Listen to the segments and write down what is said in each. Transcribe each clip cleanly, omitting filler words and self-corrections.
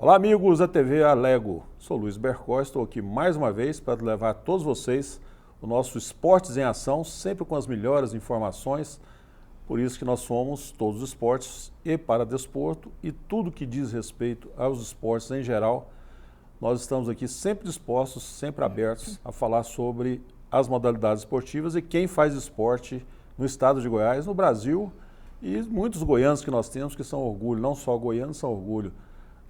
Olá amigos da TV Alego, sou Luiz Bercó, estou aqui mais uma vez para levar a todos vocês o nosso Esportes em Ação, sempre com as melhores informações, por isso que nós somos todos os esportes e para desporto e tudo que diz respeito aos esportes em geral. Nós estamos aqui sempre dispostos, sempre abertos a falar sobre as modalidades esportivas e quem faz esporte no estado de Goiás, no Brasil e muitos goianos que nós temos que são orgulho, não só goianos, são orgulho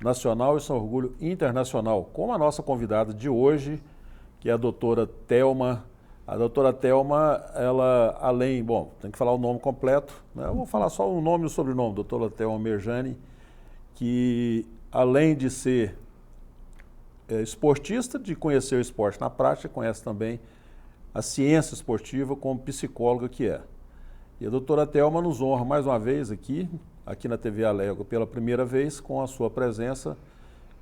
nacional e são orgulho internacional, como a nossa convidada de hoje, que é a doutora Thelma. A doutora Thelma, ela além, bom, tem que falar o nome completo, né? Eu vou falar só o nome e o sobrenome, doutora Thelma Merjani, que além de ser esportista, de conhecer o esporte na prática, conhece também a ciência esportiva como psicóloga que é. E a doutora Thelma nos honra mais uma vez aqui na TV Alego, pela primeira vez, com a sua presença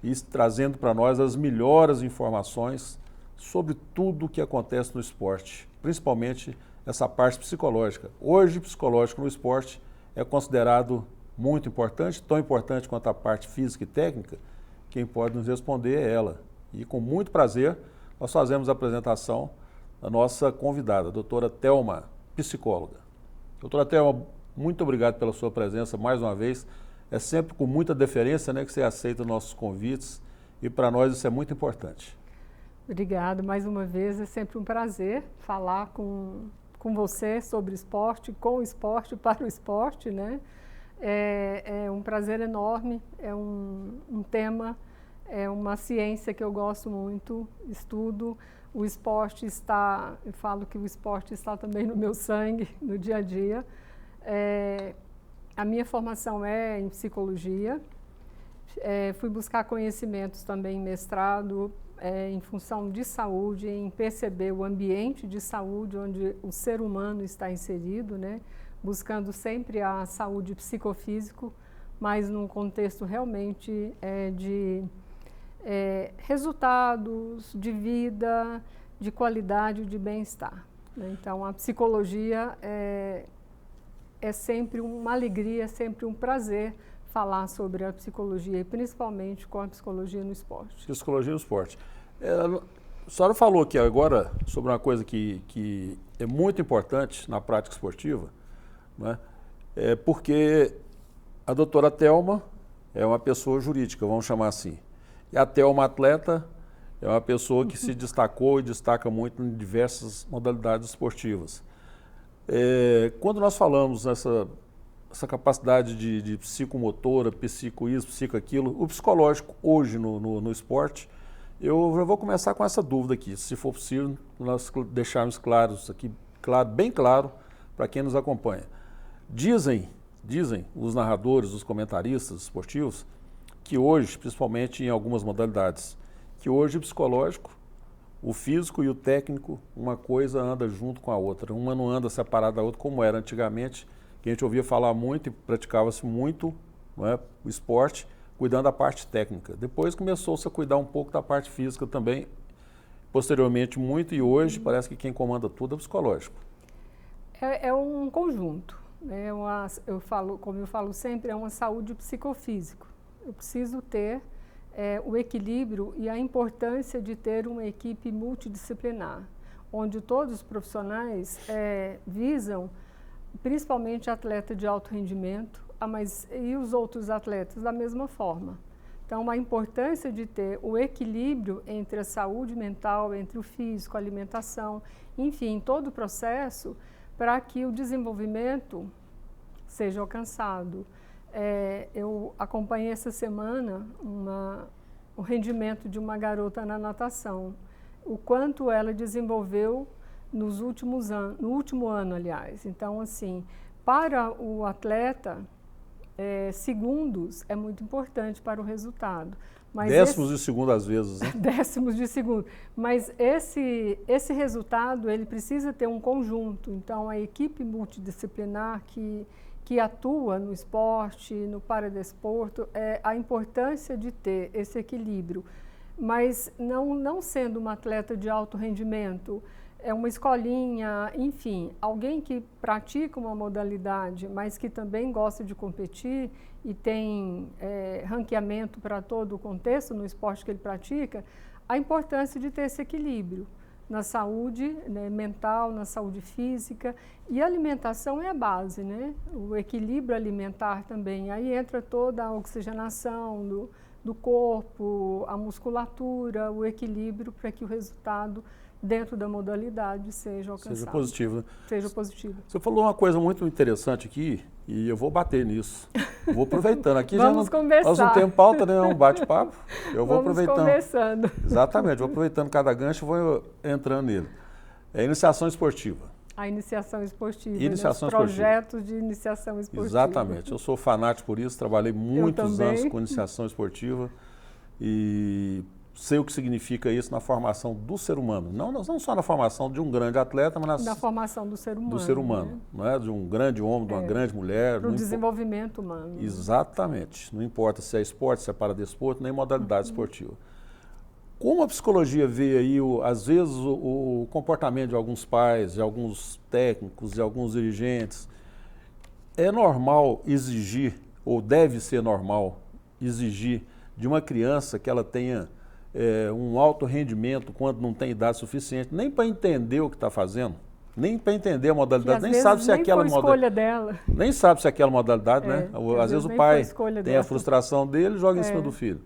e trazendo para nós as melhores informações sobre tudo o que acontece no esporte, principalmente essa parte psicológica. Hoje, psicológico no esporte é considerado muito importante, tão importante quanto a parte física e técnica. Quem pode nos responder é ela. E com muito prazer, nós fazemos a apresentação da nossa convidada, a doutora Thelma, psicóloga. Doutora Thelma, muito obrigado pela sua presença mais uma vez. É sempre com muita deferência, né, que você aceita nossos convites e para nós isso é muito importante. Obrigada mais uma vez, é sempre um prazer falar com você sobre esporte, com o esporte, para o esporte, né? É um prazer enorme, é um tema, é uma ciência que eu gosto muito, estudo. O esporte está, eu falo que o esporte está também no meu sangue, no dia a dia. A minha formação é em psicologia, fui buscar conhecimentos também em mestrado, em função de saúde, em perceber o ambiente de saúde onde o ser humano está inserido, né? Buscando sempre a saúde psicofísico, mas num contexto realmente de resultados, de vida, de qualidade, de bem-estar, né? Então, a psicologia é sempre uma alegria, é sempre um prazer falar sobre a psicologia e principalmente com a psicologia no esporte. Psicologia no esporte. A senhora falou aqui agora sobre uma coisa que é muito importante na prática esportiva, né? Porque a doutora Thelma é uma pessoa jurídica, vamos chamar assim. E a Thelma atleta é uma pessoa que se destacou e destaca muito em diversas modalidades esportivas. Quando nós falamos essa capacidade de psicomotora, psico isso, psico aquilo, o psicológico hoje no esporte, eu já vou começar com essa dúvida aqui, se for possível nós deixarmos bem claro para quem nos acompanha. Dizem os narradores, os comentaristas esportivos, que hoje, principalmente em algumas modalidades, que hoje o psicológico, o físico e o técnico, uma coisa anda junto com a outra. Uma não anda separada da outra, como era antigamente, que a gente ouvia falar muito e praticava-se muito, não é, o esporte, cuidando da parte técnica. Depois começou-se a cuidar um pouco da parte física também, posteriormente muito, e hoje parece que quem comanda tudo é o psicológico. É um conjunto, né? Como eu falo sempre, é uma saúde psicofísica. Eu preciso ter o equilíbrio e a importância de ter uma equipe multidisciplinar, onde todos os profissionais visam, principalmente atleta de alto rendimento, e os outros atletas da mesma forma. Então, a importância de ter o equilíbrio entre a saúde mental, entre o físico, a alimentação, enfim, todo o processo para que o desenvolvimento seja alcançado. Eu acompanhei essa semana o rendimento de uma garota na natação, o quanto ela desenvolveu no último ano, aliás. Então, assim, para o atleta, segundos é muito importante para o resultado. Mas décimos de segundo às vezes, né? Décimos de segundo. Mas esse resultado, ele precisa ter um conjunto. Então, a equipe multidisciplinar que atua no esporte, no paradesporto, a importância de ter esse equilíbrio. Mas não sendo uma atleta de alto rendimento, uma escolinha, enfim, alguém que pratica uma modalidade, mas que também gosta de competir, e tem ranqueamento para todo o contexto no esporte que ele pratica, a importância de ter esse equilíbrio na saúde, né, mental, na saúde física, e a alimentação é a base, né? O equilíbrio alimentar também. Aí entra toda a oxigenação do corpo, a musculatura, o equilíbrio para que o resultado dentro da modalidade seja alcançado. Seja positivo, né? Seja positivo. Você falou uma coisa muito interessante aqui e eu vou bater nisso. Vou aproveitando. Aqui Vamos conversar. Nós não temos pauta, né? É um bate-papo. Eu vou aproveitando. Conversando. Exatamente, vou aproveitando cada gancho e vou entrando nele. É iniciação esportiva. A iniciação esportiva, iniciação né? Os projetos de iniciação esportiva. Exatamente, eu sou fanático por isso, trabalhei muitos anos com iniciação esportiva e sei o que significa isso na formação do ser humano. Não só na formação de um grande atleta, mas na formação do ser humano. Do ser humano, né? Não é? De um grande homem, de uma grande mulher. Para o desenvolvimento humano. Exatamente. Não importa se é esporte, se é paradesporto, nem modalidade esportiva. Como a psicologia vê aí, às vezes, o comportamento de alguns pais, de alguns técnicos, de alguns dirigentes, é normal exigir, ou deve ser normal exigir de uma criança que ela tenha um alto rendimento quando não tem idade suficiente, nem para entender o que está fazendo, nem para entender a modalidade, nem sabe se é aquela modalidade dela. Nem sabe se é aquela modalidade, né? Às vezes o pai tem a frustração dele e joga em cima do filho.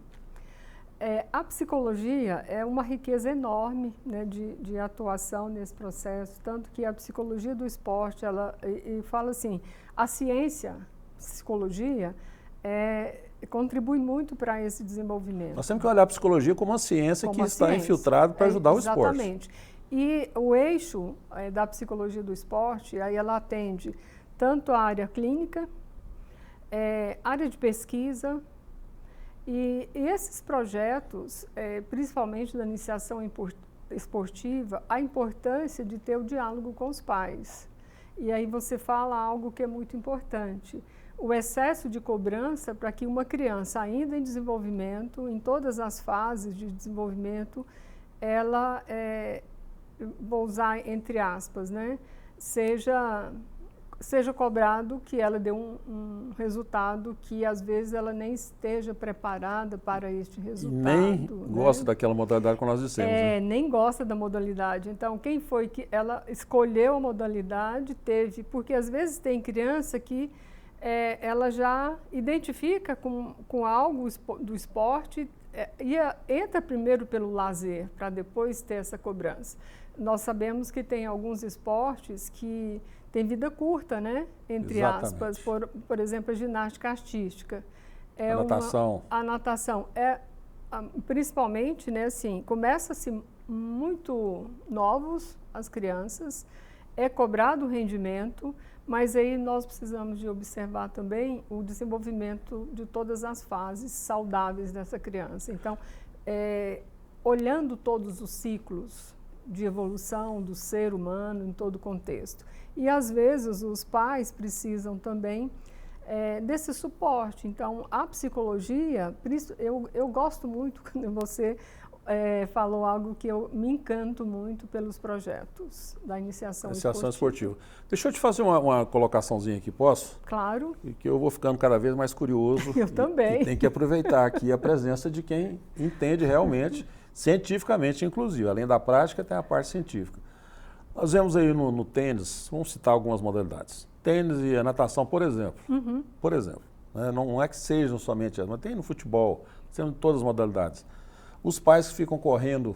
A psicologia é uma riqueza enorme, né, de atuação nesse processo, tanto que a psicologia do esporte, ela fala assim, a ciência, psicologia, contribui muito para esse desenvolvimento. Nós temos que olhar a psicologia como uma ciência que está infiltrada para ajudar o esporte. Exatamente. E o eixo da psicologia do esporte, aí ela atende tanto a área clínica, área de pesquisa, e esses projetos, principalmente da iniciação esportiva, a importância de ter o diálogo com os pais. E aí você fala algo que é muito importante. O excesso de cobrança para que uma criança ainda em desenvolvimento, em todas as fases de desenvolvimento, ela, vou usar entre aspas, né, seja cobrado que ela dê um resultado que às vezes ela nem esteja preparada para este resultado. Nem gosta daquela modalidade que nós dissemos. Né? Nem gosta da modalidade. Então, quem foi que ela escolheu a modalidade, porque às vezes tem criança que ela já identifica com algo do esporte e entra primeiro pelo lazer, para depois ter essa cobrança. Nós sabemos que tem alguns esportes que têm vida curta, né? Entre aspas, por exemplo, a ginástica artística. A natação. Principalmente, né, assim, começa-se muito novos as crianças, é cobrado o rendimento, mas aí nós precisamos de observar também o desenvolvimento de todas as fases saudáveis dessa criança. Então, olhando todos os ciclos de evolução do ser humano em todo o contexto. E, às vezes, os pais precisam também desse suporte. Então, a psicologia, eu gosto muito quando você falou algo que eu me encanto muito pelos projetos da iniciação esportiva. Deixa eu te fazer uma colocaçãozinha aqui, posso? Claro. E que eu vou ficando cada vez mais curioso. Eu também. E tem que aproveitar aqui a presença de quem entende realmente, cientificamente inclusive. Além da prática, tem a parte científica. Nós vemos aí no tênis, vamos citar algumas modalidades. Tênis e a natação, por exemplo. Uhum. Por exemplo. Né? Não é que sejam somente as, mas tem no futebol, tem em todas as modalidades. Os pais que ficam correndo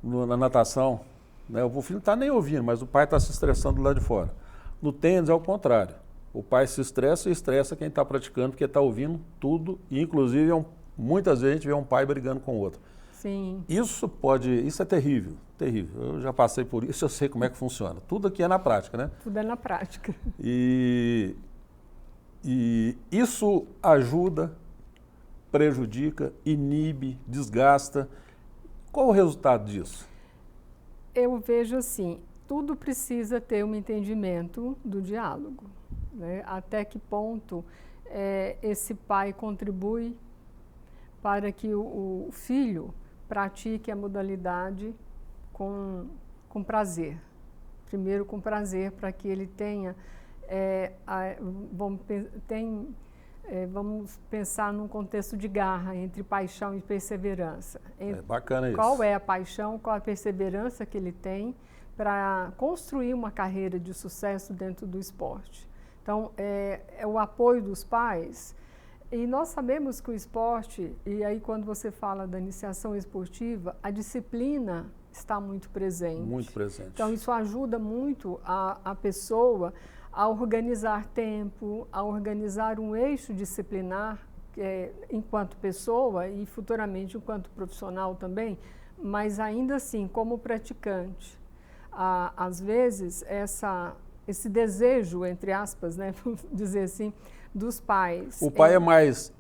na natação, né? O filho não está nem ouvindo, mas o pai está se estressando lá de fora. No tênis é o contrário. O pai se estressa e estressa quem está praticando, porque está ouvindo tudo, e inclusive muitas vezes a gente vê um pai brigando com o outro. Sim. Isso é terrível, terrível. Eu já passei por isso, eu sei como é que funciona. Tudo aqui é na prática, né? Tudo é na prática. E isso ajuda, prejudica, inibe, desgasta. Qual o resultado disso? Eu vejo assim, tudo precisa ter um entendimento do diálogo, né? Até que ponto esse pai contribui para que o filho pratique a modalidade com prazer. Primeiro com prazer, para que ele tenha vamos pensar num contexto de garra entre paixão e perseverança. Bacana isso. Qual é a paixão, qual a perseverança que ele tem para construir uma carreira de sucesso dentro do esporte. Então, é o apoio dos pais. E nós sabemos que o esporte, e aí quando você fala da iniciação esportiva, a disciplina está muito presente. Muito presente. Então, isso ajuda muito a pessoa a organizar tempo, a organizar um eixo disciplinar enquanto pessoa e futuramente enquanto profissional também, mas ainda assim, como praticante. Às vezes, esse desejo, entre aspas, né, vamos dizer assim, dos pais. O pai é mais...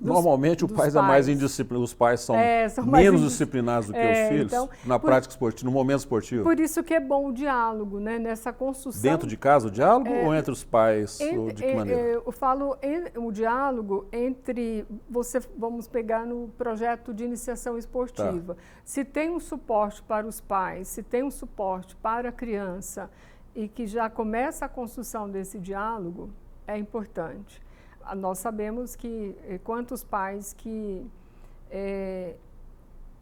Normalmente o pai é mais indisciplinado, os pais são menos disciplinados do que os filhos então, na prática esportiva, no momento esportivo. Por isso que é bom o diálogo, né? Nessa construção. Dentro de casa o diálogo ou entre os pais? Ou de que maneira? Eu falo o diálogo entre, vamos pegar no projeto de iniciação esportiva. Tá. Se tem um suporte para os pais, se tem um suporte para a criança e que já começa a construção desse diálogo, é importante. Nós sabemos que quantos pais que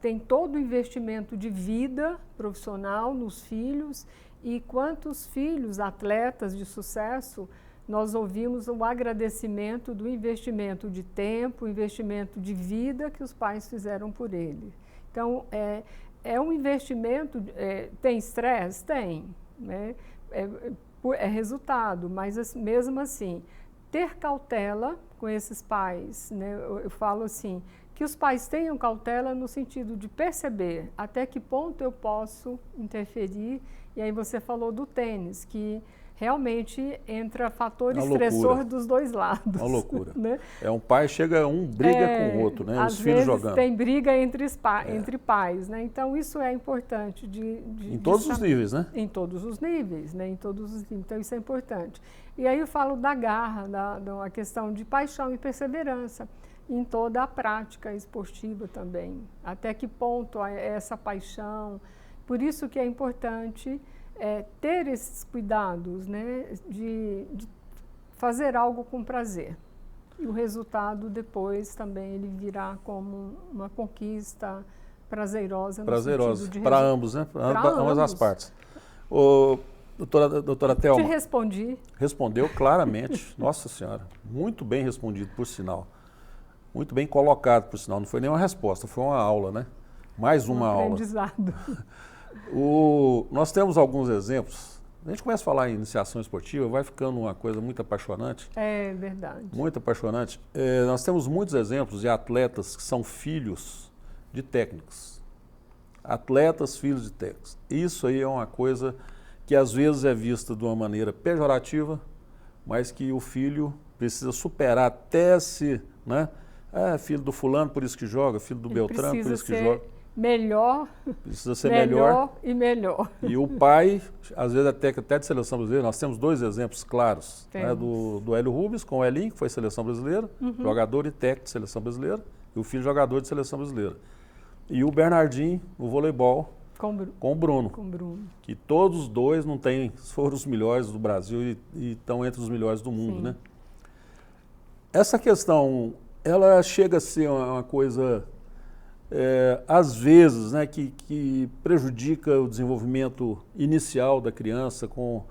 têm todo o investimento de vida profissional nos filhos e quantos filhos, atletas de sucesso, nós ouvimos o agradecimento do investimento de tempo, investimento de vida que os pais fizeram por ele. Então, é um investimento, tem estresse? Tem, né? É resultado, mas mesmo assim, ter cautela com esses pais, né? Eu falo assim, que os pais tenham cautela no sentido de perceber até que ponto eu posso interferir. E aí você falou do tênis, que realmente entra fator estressor dos dois lados. Uma loucura. Né? Um pai chega, briga com o outro, né? Os filhos jogando. Tem briga entre pais, né? Então isso é importante em todos os níveis, né? Em todos os níveis, né? Em todos os níveis. Então isso é importante. E aí eu falo da garra, da questão de paixão e perseverança em toda a prática esportiva também. Até que ponto é essa paixão? Por isso que é importante ter esses cuidados, né, de fazer algo com prazer. E o resultado depois também ele virá como uma conquista prazerosa. Prazerosa, para ambos, né? Para ambas as partes. Doutora Thelma. Te respondi. Respondeu claramente. Nossa Senhora, muito bem respondido, por sinal. Muito bem colocado, por sinal. Não foi nenhuma resposta, foi uma aula, né? Mais uma aula. Aprendizado. Nós temos alguns exemplos. A gente começa a falar em iniciação esportiva, vai ficando uma coisa muito apaixonante. É verdade. Muito apaixonante. Nós temos muitos exemplos de atletas que são filhos de técnicos. Atletas, filhos de técnicos. Isso aí é uma coisa que às vezes é vista de uma maneira pejorativa, mas que o filho precisa superar até se, né? Filho do fulano, por isso que joga, filho do Beltrano, por isso que joga. Precisa ser melhor e melhor. E o pai, às vezes até de seleção brasileira, nós temos dois exemplos claros, né, do Hélio Rubens com o Elinho, que foi seleção brasileira, jogador e técnico de seleção brasileira, e o filho jogador de seleção brasileira. E o Bernardinho, no voleibol, com o Bruno. Que todos os dois foram os melhores do Brasil e estão entre os melhores do mundo, né? Essa questão, ela chega a ser uma coisa, às vezes, né, que prejudica o desenvolvimento inicial da criança com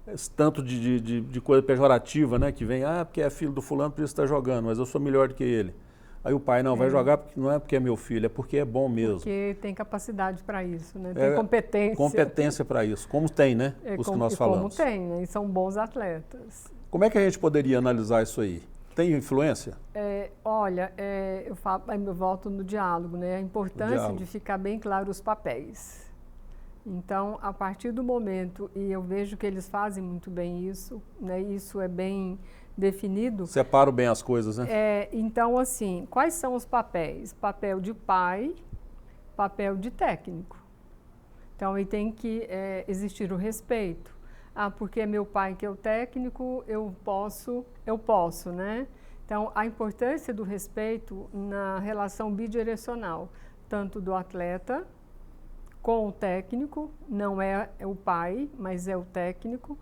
esse tanto de coisa pejorativa, né, que vem, porque é filho do fulano, por isso está jogando, mas eu sou melhor do que ele. Aí o pai, vai jogar, não é porque é meu filho, é porque é bom mesmo. Porque tem capacidade para isso, né? Tem competência. Competência para isso, como tem, né? Os que nós falamos. Como tem, né? E são bons atletas. Como é que a gente poderia analisar isso aí? Tem influência? Olha, eu volto no diálogo, né? A importância de ficar bem claro os papéis. Então, a partir do momento, e eu vejo que eles fazem muito bem isso, né? Isso é bem definido. Separo bem as coisas, né? Então, assim, quais são os papéis? Papel de pai, papel de técnico. Então, aí tem que existir o respeito. Porque é meu pai que é o técnico, eu posso, né? Então, a importância do respeito na relação bidirecional, tanto do atleta com o técnico, não é o pai, mas é o técnico,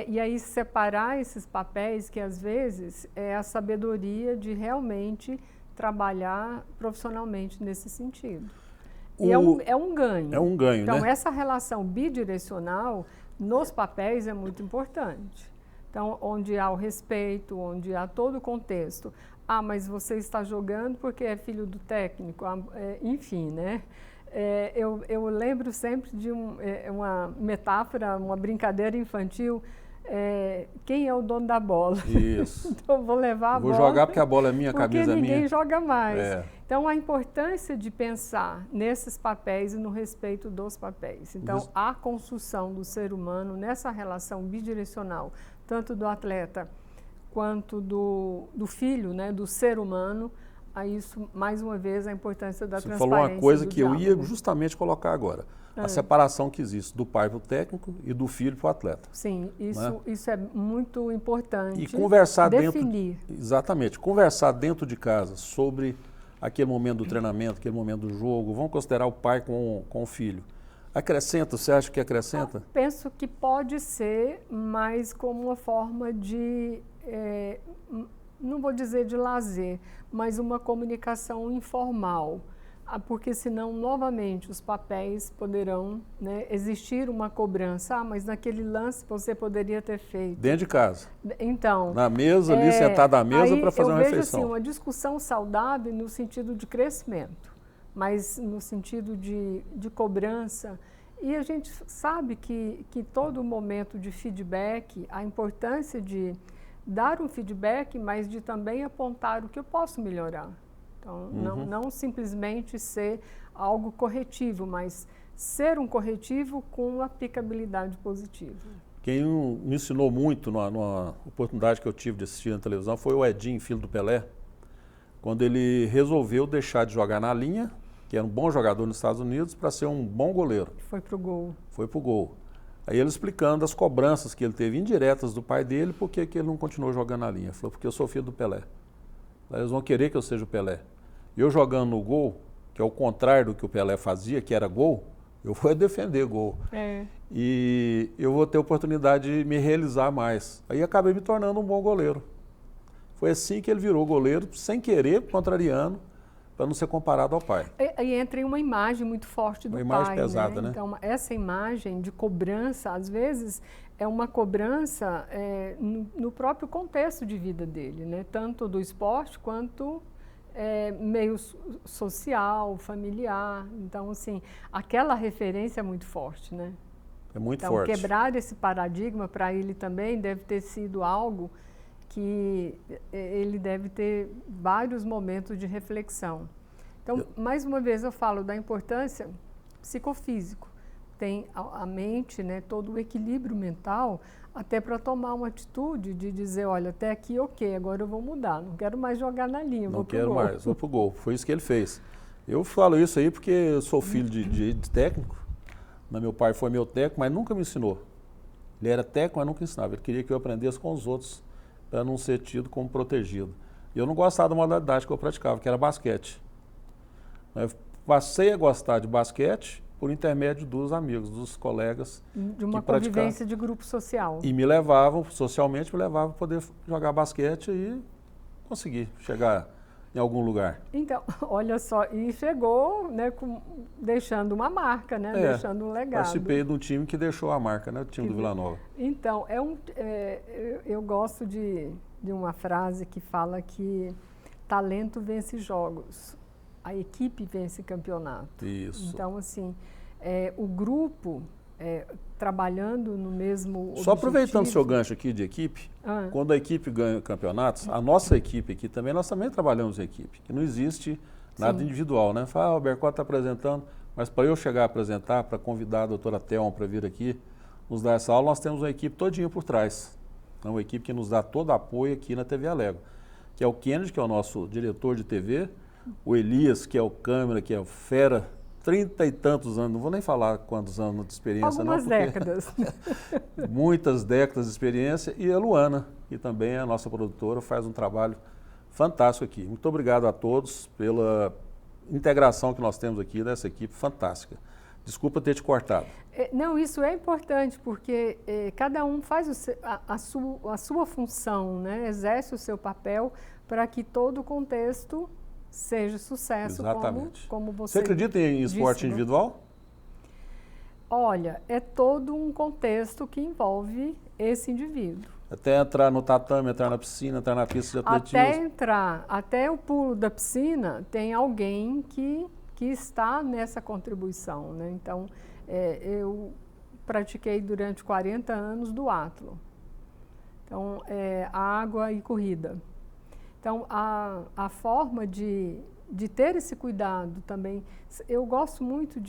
E aí separar esses papéis que às vezes é a sabedoria de realmente trabalhar profissionalmente nesse sentido. E é um ganho. É um ganho, então, né? essa relação bidirecional nos papéis é muito importante. Então, onde há o respeito, onde há todo o contexto. Ah, mas você está jogando porque é filho do técnico, enfim, né? Eu lembro sempre de uma metáfora, uma brincadeira infantil. Quem é o dono da bola? Isso. Então, vou levar a bola. Vou jogar porque a bola é minha, a camisa é minha. Porque ninguém joga mais. Então, a importância de pensar nesses papéis e no respeito dos papéis. Então, a construção do ser humano nessa relação bidirecional, tanto do atleta quanto do filho, né, do ser humano, a isso, mais uma vez, a importância da transparência. Você falou uma coisa que diálogo. eu ia justamente colocar agora. A separação que existe do pai para o técnico e do filho para o atleta. Sim, isso é muito importante. E conversar definir. Exatamente. Conversar dentro de casa sobre aquele momento do treinamento, aquele momento do jogo. Vamos considerar o pai com o filho. Acrescenta? Você acha que acrescenta? Eu penso que pode ser, mas como uma forma de... não vou dizer de lazer, mas uma comunicação informal, porque senão, novamente, os papéis poderão, né, existir uma cobrança, mas naquele lance você poderia ter feito. Dentro de casa. Então... Na mesa, ali, sentado à mesa para fazer uma refeição. Eu vejo assim, uma discussão saudável no sentido de crescimento, mas no sentido de cobrança. E a gente sabe que todo momento de feedback, a importância de dar um feedback, mas de também apontar o que eu posso melhorar. Então, não simplesmente ser algo corretivo, mas ser um corretivo com aplicabilidade positiva. Quem me ensinou muito numa oportunidade que eu tive de assistir na televisão foi o Edinho, filho do Pelé, quando ele resolveu deixar de jogar na linha, que era um bom jogador nos Estados Unidos, para ser um bom goleiro. Foi pro gol. Foi pro gol. Aí ele explicando as cobranças que ele teve indiretas do pai dele, por que ele não continuou jogando na linha. Ele falou, porque eu sou filho do Pelé. Aí eles vão querer que eu seja o Pelé. Eu jogando no gol, que é o contrário do que o Pelé fazia, que era gol, eu vou defender gol. E eu vou ter oportunidade de me realizar mais. Aí acabei me tornando um bom goleiro. Foi assim que ele virou goleiro, sem querer, contrariando, para não ser comparado ao pai. E entra em uma imagem muito forte do pai. Uma imagem pesada, né? Então, essa imagem de cobrança, às vezes, é uma cobrança no próprio contexto de vida dele, né? Tanto do esporte quanto meio social, familiar. Então, assim, aquela referência é muito forte, né? É muito então, forte. Quebrar esse paradigma para ele também deve ter sido algo que ele deve ter vários momentos de reflexão. Então, mais uma vez eu falo da importância psicofísico. Tem a mente, né, todo o equilíbrio mental, até para tomar uma atitude de dizer, olha, até aqui ok, agora eu vou mudar, não quero mais jogar na linha, vou pro gol. Não quero mais, vou pro gol. Foi isso que ele fez. Eu falo isso aí porque eu sou filho de técnico, meu pai foi meu técnico, mas nunca me ensinou. Ele era técnico, mas nunca ensinava. Ele queria que eu aprendesse com os outros, para não ser tido como protegido. E eu não gostava da modalidade que eu praticava, que era basquete. Eu passei a gostar de basquete por intermédio dos amigos, dos colegas. De uma convivência de grupo social. E me levavam, socialmente me levavam para poder jogar basquete e conseguir chegar em algum lugar. Então, olha só, e chegou, né, deixando uma marca, né, deixando um legado. Participei de um time que deixou a marca, né, o time do Vila Nova. Então, eu gosto de uma frase que fala que talento vence jogos, a equipe vence campeonato. Isso. Então, assim, o grupo trabalhando no mesmo objetivo. Só aproveitando o seu gancho aqui de equipe, quando a equipe ganha campeonatos, a nossa equipe aqui também, nós também trabalhamos em equipe, que não existe nada individual, né? Fala, o Bercott está apresentando, mas para eu chegar a apresentar, para convidar a doutora Thelma para vir aqui, nos dar essa aula, nós temos uma equipe todinha por trás. Então, uma equipe que nos dá todo apoio aqui na TV Alego, que é o Kennedy, que é o nosso diretor de TV, o Elias, que é o câmera, que é o fera, 30 e tantos anos, não vou nem falar quantos anos de experiência. Algumas décadas. Muitas décadas de experiência. E a Luana, que também é a nossa produtora, faz um trabalho fantástico aqui. Muito obrigado a todos pela integração que nós temos aqui dessa equipe fantástica. Desculpa ter te cortado. Não, isso é importante, porque cada um faz a sua função, né? Exerce o seu papel para que todo o contexto seja sucesso. Exatamente. Como você acredita em esporte disse, individual? Olha, é todo um contexto que envolve esse indivíduo. Até entrar no tatame, entrar na piscina, entrar na pista de atletismo. Até o pulo da piscina, tem alguém que está nessa contribuição, né? Então, eu pratiquei durante 40 anos duatlo. Então, água e corrida. Então, a forma de ter esse cuidado também, eu gosto muito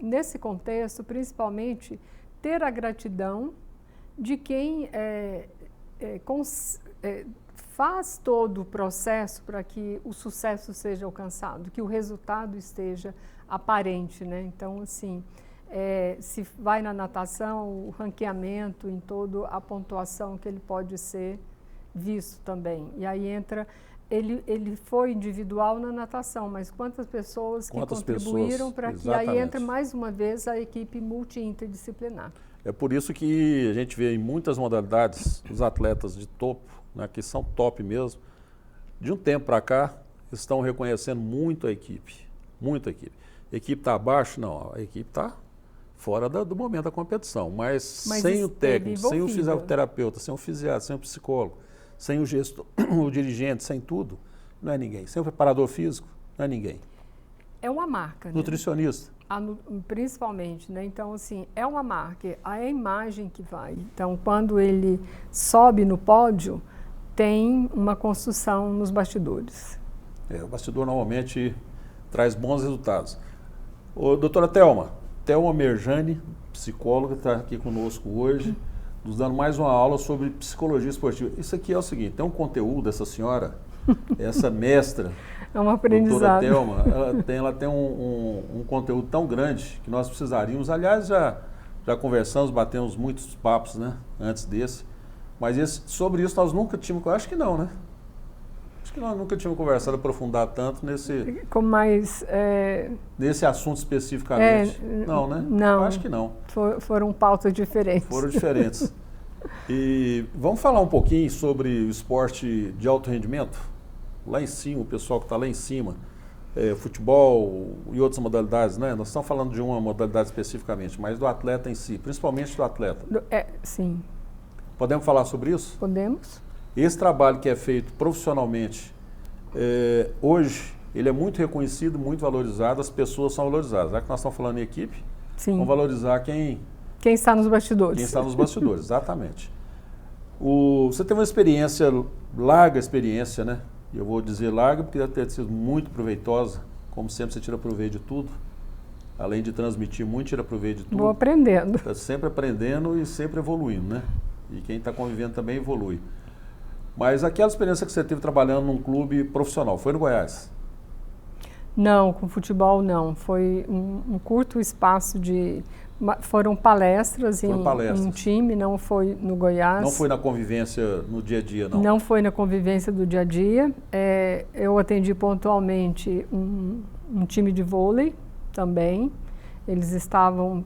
nesse contexto, principalmente, ter a gratidão de quem faz todo o processo para que o sucesso seja alcançado, que o resultado esteja aparente, né? Então, assim, se vai na natação, o ranqueamento em toda a pontuação que ele pode ser visto também. E aí entra, ele foi individual na natação, mas quantas pessoas que contribuíram para que aí entre mais uma vez a equipe multi-interdisciplinar. É por isso que a gente vê em muitas modalidades os atletas de topo, né, que são top mesmo, de um tempo para cá, estão reconhecendo muito a equipe, muita equipe. A equipe está abaixo? Não, a equipe está fora do momento da competição, mas sem o técnico, sem o fisioterapeuta, sem o fisiatra, sem o psicólogo, sem o gestor, o dirigente, sem tudo, não é ninguém. Sem o preparador físico, não é ninguém. É uma marca, né? Nutricionista. Principalmente, né? Então, assim, é uma marca, é a imagem que vai. Então, quando ele sobe no pódio, tem uma construção nos bastidores. O bastidor normalmente traz bons resultados. Doutora Thelma Merjani, psicóloga, está aqui conosco hoje, nos dando mais uma aula sobre psicologia esportiva. Isso aqui é o seguinte, tem um conteúdo dessa senhora, essa mestra, é um aprendizado. Doutora Thelma, ela tem um conteúdo tão grande que nós precisaríamos, aliás, já conversamos, batemos muitos papos, né, antes desse, mas sobre isso nós nunca tínhamos, acho que não, né? Acho que nós nunca tínhamos conversado, aprofundado tanto nesse assunto especificamente. Não, né? Não. Acho que não. Foram pautas diferentes. Foram diferentes. E vamos falar um pouquinho sobre o esporte de alto rendimento? Lá em cima, o pessoal que está lá em cima, futebol e outras modalidades, né? Nós estamos falando de uma modalidade especificamente, mas do atleta em si, principalmente do atleta. Sim. Podemos falar sobre isso? Podemos. Esse trabalho que é feito profissionalmente, hoje, ele é muito reconhecido, muito valorizado, as pessoas são valorizadas. Já que nós estamos falando em equipe, sim, vamos valorizar quem está nos bastidores. Quem está nos bastidores, exatamente. Você tem uma experiência, larga experiência, né? Eu vou dizer larga porque deve ter sido muito proveitosa. Como sempre, você tira proveito de tudo. Além de transmitir muito, tira proveito de tudo. Vou aprendendo. Está sempre aprendendo e sempre evoluindo, né? E quem está convivendo também evolui. Mas aquela experiência que você teve trabalhando num clube profissional, foi no Goiás? Não, com futebol não. Foi um curto espaço foram palestras em um time, não foi no Goiás. Não foi na convivência no dia a dia, não? Não foi na convivência do dia a dia. Eu atendi pontualmente um time de vôlei também. Eles estavam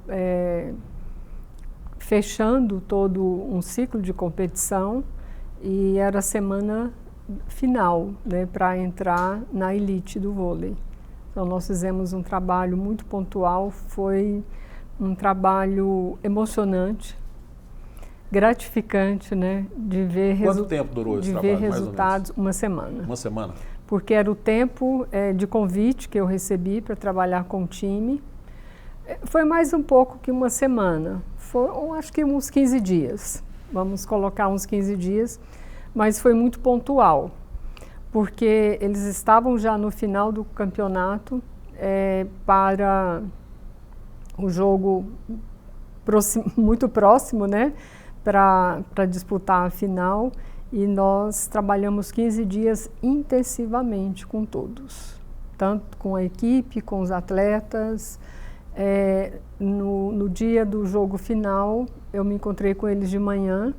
fechando todo um ciclo de competição e era a semana final, né, para entrar na elite do vôlei. Então, nós fizemos um trabalho muito pontual, foi um trabalho emocionante, gratificante, né, de ver Quanto tempo durou esse trabalho, ver resultados? Uma semana. Uma semana? Porque era o tempo de convite que eu recebi para trabalhar com o time. Foi mais um pouco que uma semana, acho que uns 15 dias, vamos colocar uns 15 dias, mas foi muito pontual, porque eles estavam já no final do campeonato para o jogo muito próximo, né, para disputar a final, e nós trabalhamos 15 dias intensivamente com todos, tanto com a equipe, com os atletas. No dia do jogo final, eu me encontrei com eles de manhã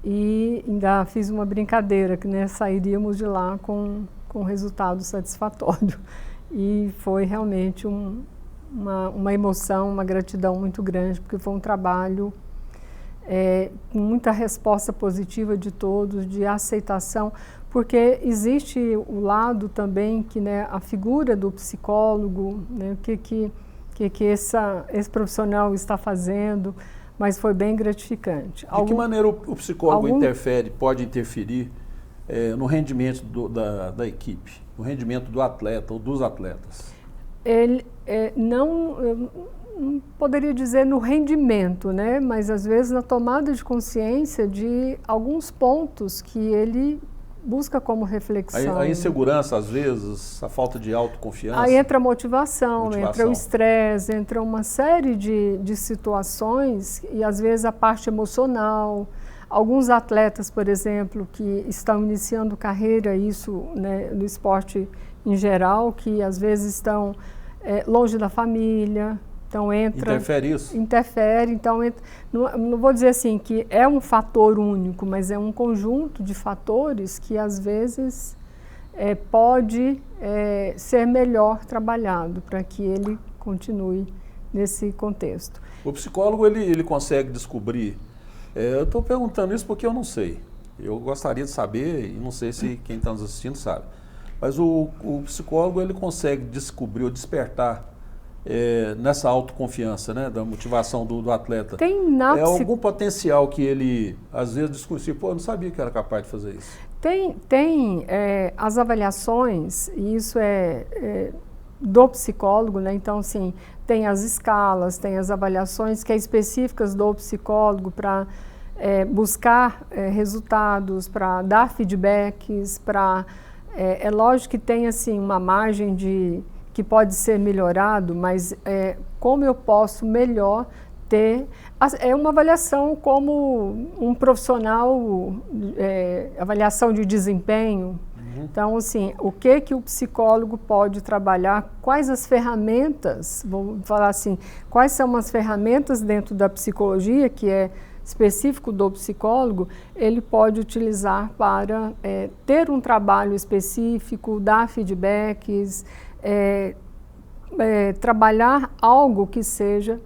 e ainda fiz uma brincadeira, que, né, sairíamos de lá com resultado satisfatório. E foi realmente uma emoção, uma gratidão muito grande, porque foi um trabalho com muita resposta positiva de todos, de aceitação, porque existe o lado também que, né, a figura do psicólogo, né, o que esse profissional está fazendo, mas foi bem gratificante. De que maneira o psicólogo pode interferir no rendimento da equipe, no rendimento do atleta ou dos atletas? Ele não poderia dizer no rendimento, né? Mas às vezes na tomada de consciência de alguns pontos que ele busca como reflexão. A insegurança, às vezes, a falta de autoconfiança. Aí entra a motivação, entra o estresse, entra uma série de situações e às vezes a parte emocional. Alguns atletas, por exemplo, que estão iniciando carreira, isso, né, no esporte em geral, que às vezes estão longe da família. Então interfere isso? Interfere, então não vou dizer assim que é um fator único, mas é um conjunto de fatores que às vezes pode ser melhor trabalhado para que ele continue nesse contexto. O psicólogo ele consegue descobrir, eu estou perguntando isso porque eu não sei, eu gostaria de saber e não sei se quem está nos assistindo sabe, mas o psicólogo ele consegue descobrir ou despertar nessa autoconfiança, né, da motivação do atleta. Tem algum potencial que ele, às vezes, desconhecia? Pô, eu não sabia que era capaz de fazer isso. Tem as avaliações, e isso do psicólogo, né? Então, assim, tem as escalas, tem as avaliações que específicas do psicólogo para buscar resultados, para dar feedbacks, é lógico que tem, assim, uma margem que pode ser melhorado, mas como eu posso melhor ter... É uma avaliação como um profissional, avaliação de desempenho. Uhum. Então, assim, o que o psicólogo pode trabalhar, quais as ferramentas, vou falar assim, quais são as ferramentas dentro da psicologia, que é específico do psicólogo, ele pode utilizar para ter um trabalho específico, dar feedbacks, trabalhar algo que seja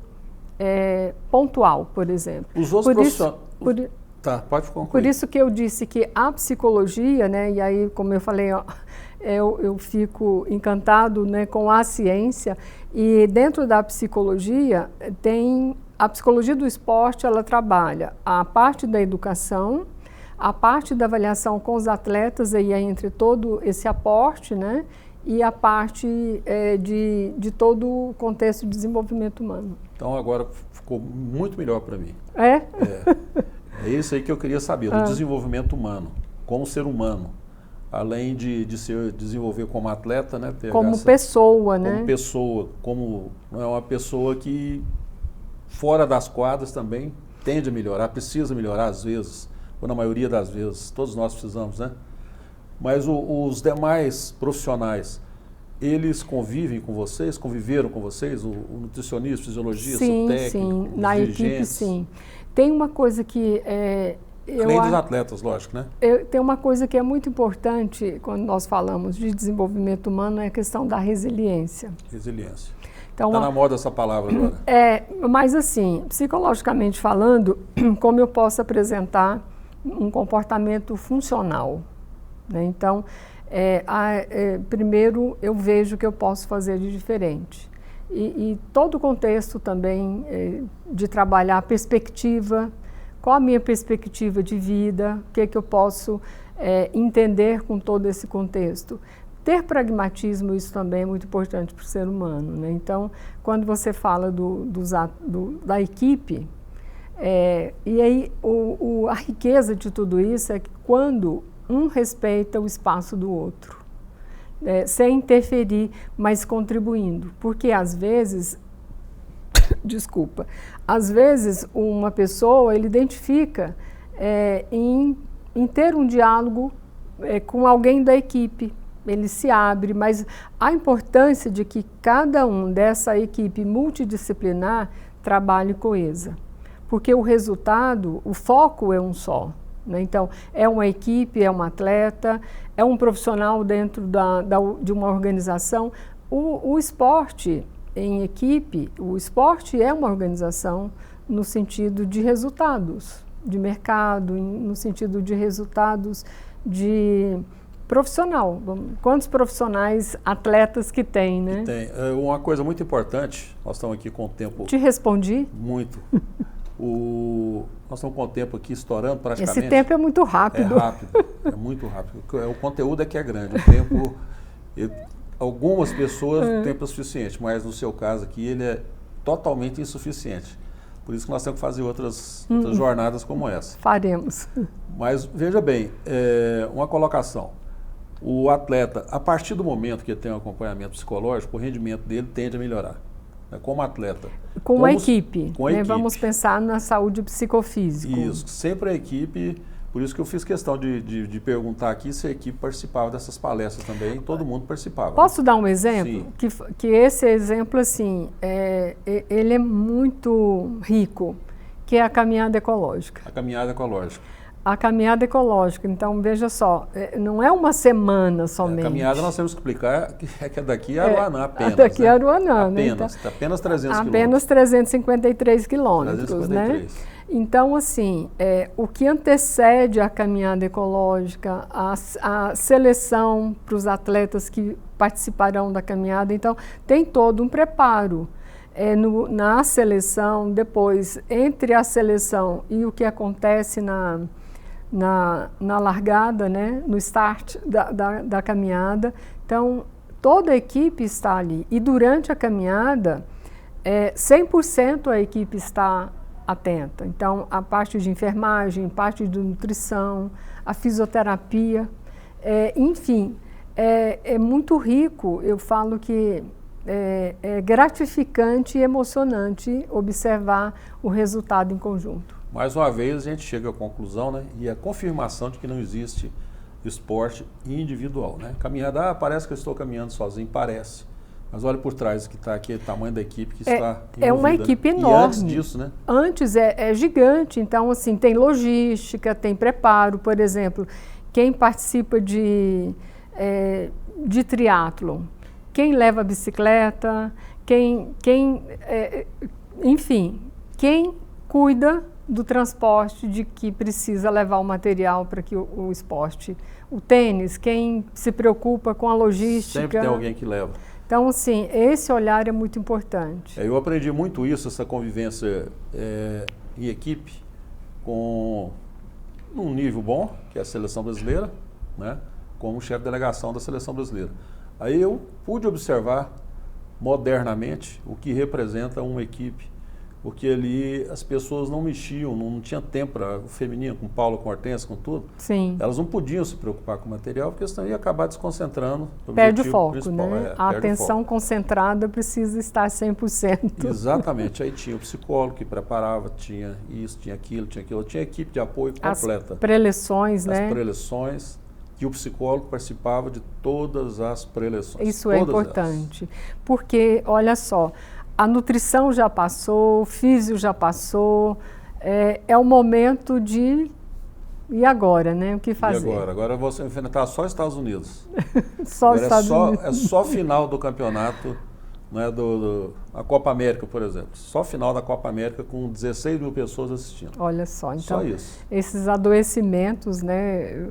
pontual, por exemplo. Os outros profissionais... Tá, pode concluir. Por isso que eu disse que a psicologia, né, e aí, como eu falei, eu fico encantado, né, com a ciência, e dentro da psicologia tem a psicologia do esporte, ela trabalha a parte da educação, a parte da avaliação com os atletas, aí entre todo esse aporte, né, e a parte de todo o contexto de desenvolvimento humano. Então agora ficou muito melhor para mim. É isso aí que eu queria saber, do desenvolvimento humano, como ser humano, além de desenvolver como atleta, né? Como pessoa, né? Como pessoa, como uma pessoa que fora das quadras também tende a melhorar, precisa melhorar às vezes, ou na maioria das vezes, todos nós precisamos, né? Mas os demais profissionais, eles convivem com vocês, conviveram com vocês, o nutricionista, o fisiologista, o técnico, sim, na equipe, sim. Tem uma coisa que... além dos atletas, lógico, né? Tem uma coisa que é muito importante quando nós falamos de desenvolvimento humano, é a questão da resiliência. Resiliência. Então, está na moda essa palavra agora. Mas assim, psicologicamente falando, como eu posso apresentar um comportamento funcional, né? Então, primeiro eu vejo o que eu posso fazer de diferente. E todo o contexto também de trabalhar a perspectiva, qual a minha perspectiva de vida, o que eu posso entender com todo esse contexto. Ter pragmatismo, isso também é muito importante para o ser humano, né? Então, quando você fala da equipe, e aí a riqueza de tudo isso é que quando um respeita o espaço do outro, sem interferir, mas contribuindo. Porque às vezes, às vezes uma pessoa, ele identifica em ter um diálogo com alguém da equipe, ele se abre, mas a importância de que cada um dessa equipe multidisciplinar trabalhe coesa. Porque o resultado, o foco é um só. Né? Então, é uma equipe, é um atleta, é um profissional dentro de uma organização. O esporte, em equipe, o esporte é uma organização no sentido de resultados de mercado, no sentido de resultados de profissional. Quantos profissionais, atletas que tem, né? Que tem. Uma coisa muito importante, nós estamos aqui com o tempo... Te respondi? Muito. Nós estamos com o tempo aqui estourando praticamente. Esse tempo é muito rápido. É rápido, é muito rápido. O conteúdo é que é grande. O tempo... Algumas pessoas o tempo é suficiente, mas no seu caso aqui ele é totalmente insuficiente. Por isso que nós temos que fazer outras jornadas como essa. Faremos. Mas veja bem, uma colocação. O atleta, a partir do momento que ele tem um acompanhamento psicológico, o rendimento dele tende a melhorar. Como atleta. Com a equipe. Com a equipe. Vamos pensar na saúde psicofísica. Isso, sempre a equipe. Por isso que eu fiz questão de perguntar aqui se a equipe participava dessas palestras também. Todo mundo participava. Posso dar um exemplo? Que esse exemplo, assim, ele é muito rico, que é a caminhada ecológica. A caminhada ecológica. A caminhada ecológica. Então, veja só, não é uma semana somente. A caminhada nós temos que explicar que é daqui a Aruanã apenas. Daqui a Aruanã, né? Apenas, então, apenas 300 quilômetros. Apenas 353 quilômetros, né? Então, assim, o que antecede a caminhada ecológica, a seleção para os atletas que participarão da caminhada, então, tem todo um preparo. Na seleção, depois, entre a seleção e o que acontece na largada, né, no start da caminhada. Então, toda a equipe está ali. E durante a caminhada, 100% a equipe está atenta. Então, a parte de enfermagem, parte de nutrição, a fisioterapia, enfim, é muito rico. Eu falo que é gratificante e emocionante observar o resultado em conjunto. Mais uma vez, a gente chega à conclusão, né, e a confirmação de que não existe esporte individual. Né? Caminhada, parece que eu estou caminhando sozinho, parece. Mas olha por trás que está aqui, o tamanho da equipe que está envolvida. É uma equipe enorme. E antes disso, né? Antes é gigante, então assim, tem logística, tem preparo, por exemplo, quem participa de triatlon, quem leva a bicicleta, enfim, quem cuida do transporte de que precisa levar o material para que o esporte, o tênis, quem se preocupa com a logística. Sempre tem alguém que leva. Então, assim, esse olhar é muito importante. Eu aprendi muito isso, essa convivência em equipe, num nível bom, que é a seleção brasileira, né, como chefe de delegação da seleção brasileira. Aí eu pude observar modernamente o que representa uma equipe, porque ali as pessoas não mexiam, não tinha tempo para o feminino, com Paula, com Hortência, com tudo. Sim. Elas não podiam se preocupar com o material, porque senão ia acabar desconcentrando. Perde o foco, né? A atenção concentrada precisa estar 100%. Exatamente. Aí tinha o psicólogo que preparava, tinha isso, tinha aquilo, tinha equipe de apoio completa. As preleções, né? As preleções. E o psicólogo participava de todas as preleções. Isso é importante, porque, olha só, a nutrição já passou, o físio já passou, é o momento de... E agora, né? O que fazer? E agora? Agora você enfrentar só os Estados Unidos. Só os Estados Unidos. É só final do campeonato, né, a Copa América, por exemplo. Só final da Copa América com 16 mil pessoas assistindo. Olha só, então, só isso. Esses adoecimentos, né,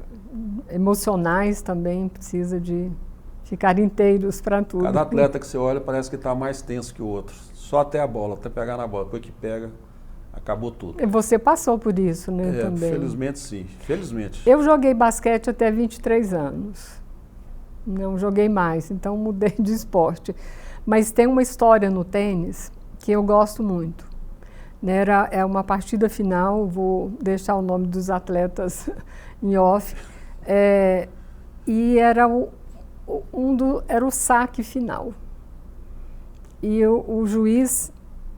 emocionais também precisa de ficar inteiros para tudo. Cada atleta que você olha parece que está mais tenso que o outro. Só até a bola, até pegar na bola. Depois que pega, acabou tudo. E você passou por isso, né, também? Felizmente sim, felizmente. Eu joguei basquete até 23 anos. Não joguei mais, então mudei de esporte. Mas tem uma história no tênis que eu gosto muito. É uma partida final, vou deixar o nome dos atletas em off. E era o saque final. E o juiz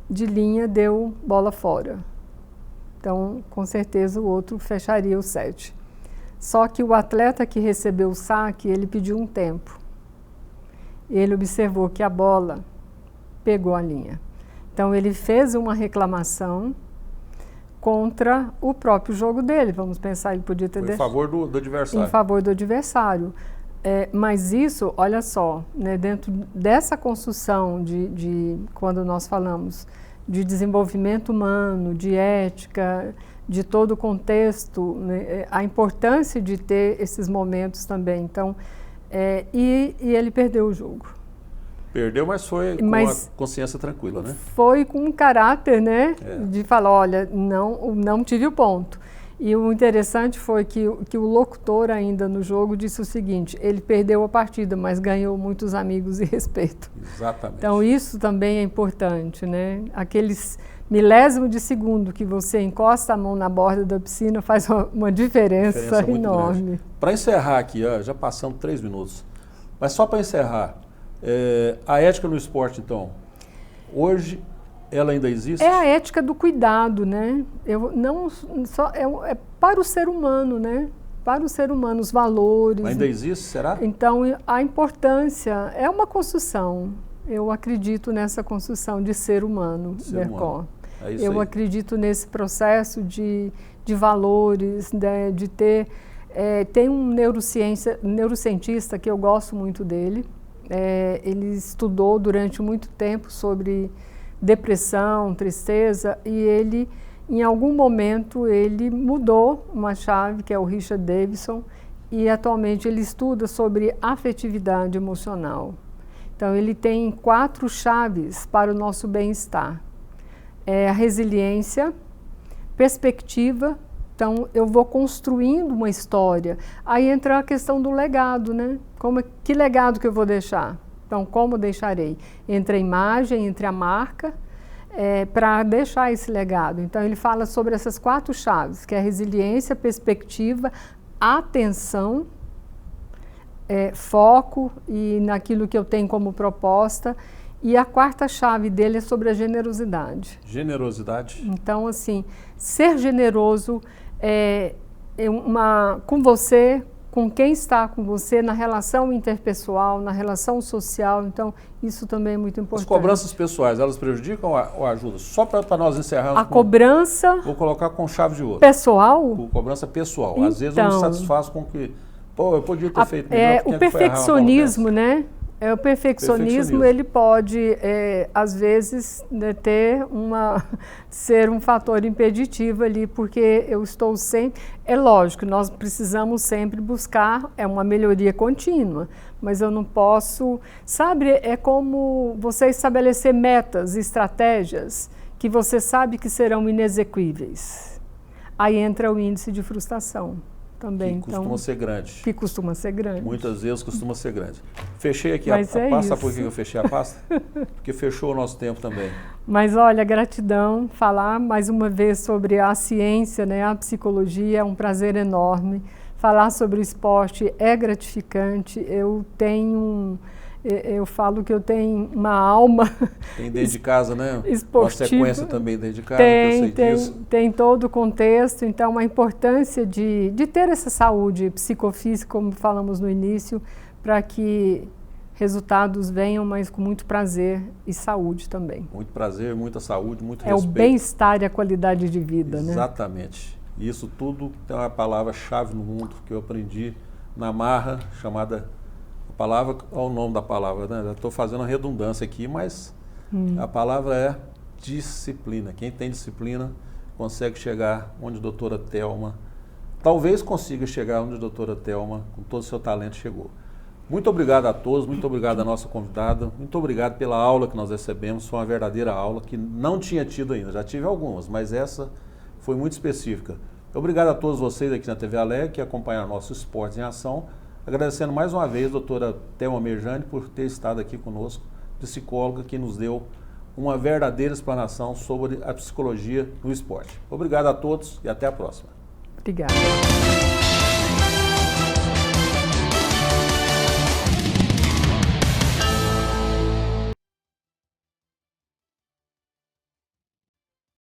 de linha deu bola fora. Então, com certeza, o outro fecharia o set. Só que o atleta que recebeu o saque, ele pediu um tempo. Ele observou que a bola pegou a linha. Então, ele fez uma reclamação contra o próprio jogo dele. Vamos pensar, ele podia ter deixado. Em favor do adversário. Em favor do adversário. Mas isso, olha só, né, dentro dessa construção quando nós falamos de desenvolvimento humano, de ética, de todo o contexto, né, a importância de ter esses momentos também. Então, e ele perdeu o jogo. Perdeu, mas foi com a consciência tranquila, né? Foi com um caráter, né, de falar, olha, não tive o ponto. E o interessante foi que o locutor ainda no jogo disse o seguinte, ele perdeu a partida, mas ganhou muitos amigos e respeito. Exatamente. Então isso também é importante, né? Aqueles milésimos de segundo que você encosta a mão na borda da piscina faz uma diferença enorme. Para encerrar aqui, já passamos 3 minutos, mas só para encerrar, a ética no esporte, então, hoje ela ainda existe? É a ética do cuidado, né? É para o ser humano, né? Para o ser humano, os valores. Ainda existe, será? Então, a importância é uma construção. Eu acredito nessa construção de ser humano, Bercó. É isso Eu aí. acredito nesse processo de valores, né, de ter... tem um neurocientista que eu gosto muito dele. Ele estudou durante muito tempo sobre depressão, tristeza, e ele, em algum momento, ele mudou uma chave, que é o Richard Davidson, e atualmente ele estuda sobre afetividade emocional. Então, ele tem 4 chaves para o nosso bem-estar. A resiliência, perspectiva, então eu vou construindo uma história. Aí entra a questão do legado, né? Que legado que eu vou deixar? Então, como deixarei? Entre a imagem, entre a marca, para deixar esse legado. Então, ele fala sobre essas 4 chaves, que é a resiliência, perspectiva, atenção, foco e naquilo que eu tenho como proposta. E a 4ª chave dele é sobre a generosidade. Generosidade. Então, assim, ser generoso com você, com quem está com você, na relação interpessoal, na relação social. Então, isso também é muito importante. As cobranças pessoais, elas prejudicam ou ajudam? Só para nós encerrarmos. A cobrança... Vou colocar com chave de ouro. Pessoal? Com cobrança pessoal. Então, às vezes eu me satisfaço com que... Pô, eu podia ter feito melhor. O perfeccionismo, né? O perfeccionismo, ele pode, às vezes, né, ser um fator impeditivo ali, porque eu estou sempre... É lógico, nós precisamos sempre buscar uma melhoria contínua, mas eu não posso... Sabe, é como você estabelecer metas, estratégias, que você sabe que serão inexequíveis. Aí entra o índice de frustração. Também, que costuma ser grande. Que costuma ser grande. Muitas vezes costuma ser grande. Fechei aqui a pasta. Sabe por que eu fechei a pasta? Porque fechou o nosso tempo também. Mas olha, gratidão. Falar mais uma vez sobre a ciência, né, a psicologia, é um prazer enorme. Falar sobre o esporte é gratificante. Eu falo que eu tenho uma alma... Tem dentro de casa, né? Esportiva. Uma sequência também dentro de casa, que eu sei disso. Tem todo o contexto, então a importância de ter essa saúde psicofísica, como falamos no início, para que resultados venham, mas com muito prazer e saúde também. Muito prazer, muita saúde, muito respeito. É o bem-estar e a qualidade de vida, né? Exatamente. E isso tudo tem uma palavra-chave no mundo que eu aprendi na marra, chamada... A palavra, olha o nome da palavra, né? Já estou fazendo uma redundância aqui, mas a palavra é disciplina. Quem tem disciplina consegue chegar onde a doutora Thelma, talvez consiga chegar onde a doutora Thelma, com todo o seu talento, chegou. Muito obrigado a todos, muito obrigado à nossa convidada, muito obrigado pela aula que nós recebemos, foi uma verdadeira aula que não tinha tido ainda, já tive algumas, mas essa foi muito específica. Obrigado a todos vocês aqui na TV Alegre que acompanharam nosso Esportes em Ação. Agradecendo mais uma vez a doutora Thelma Merjane por ter estado aqui conosco, psicóloga que nos deu uma verdadeira explanação sobre a psicologia no esporte. Obrigado a todos e até a próxima. Obrigada.